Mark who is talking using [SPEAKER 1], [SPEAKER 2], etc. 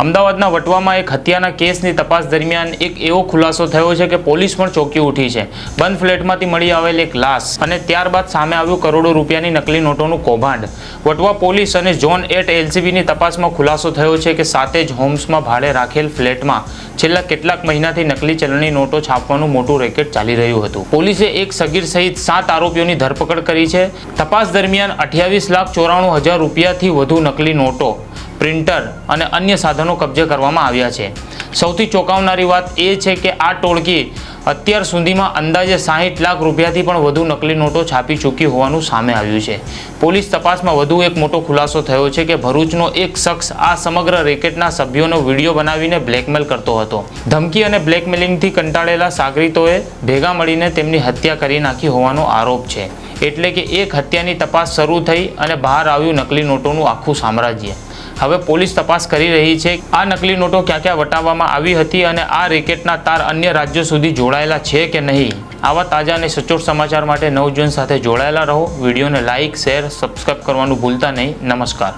[SPEAKER 1] અમદાવાદના વટવામાં એક હત્યાના કેસની તપાસ દરમિયાન એક એવો ખુલાસો થયો છે કે પોલીસ પણ ચોંકી ઉઠી છે। બંધ ફ્લેટમાંથી મળી આવેલ એક લાશ અને ત્યારબાદ સામે આવ્યું કરોડો રૂપિયાની નકલી નોટોનું કૌભાંડ। વટવા પોલીસ અને ઝોન 8 એલસીબીની તપાસમાં ખુલાસો થયો છે કે સાતેજ હોમ્સમાં ભાડે રાખેલ ફ્લેટમાં છેલ્લા કેટલાક મહિનાથી નકલી ચલણી નોટો છાપવાનું મોટું રેકેટ ચાલી રહ્યું હતું। પોલીસે એક સગીર સહિત 7 આરોપીઓની ધરપકડ કરી છે। તપાસ દરમિયાન 28,94,000 રૂપિયાથી વધુ નકલી નોટો, પ્રિન્ટર અને અન્ય સાધનો કબજે કરવામાં આવ્યા છે। સૌથી ચોંકાવનારી વાત એ છે કે આ ટોળકી અત્યાર સુધીમાં અંદાજે 60 લાખ રૂપિયાથી પણ વધુ નકલી નોટો છાપી ચૂકી હોવાનું સામે આવ્યું છે। પોલીસ તપાસમાં વધુ એક મોટો ખુલાસો થયો છે કે ભરૂચનો એક શખ્સ આ સમગ્ર રેકેટના સભ્યોનો વિડીયો બનાવીને બ્લેકમેલ કરતો હતો। ધમકી અને બ્લેકમેલિંગથી કંટાળેલા સાગરીતોએ ભેગા મળીને તેમની હત્યા કરી નાખી હોવાનો આરોપ છે। એટલે કે એક હત્યાની તપાસ શરૂ થઈ અને બહાર આવ્યું નકલી નોટોનું આખું સામ્રાજ્ય। હવે પોલીસ તપાસ કરી રહી છે આ નકલી નોટો ક્યાં ક્યાં વટાવવામાં આવી હતી અને આ રેકેટના તાર અન્ય રાજ્યો સુધી જોડાયેલા છે કે નહીં। આવા તાજા અને સચોટ સમાચાર માટે નવજીવન સાથે જોડાયેલા રહો। વિડીયોને લાઇક, શેર, સબસ્ક્રાઇબ કરવાનું ભૂલતા નહીં। નમસ્કાર।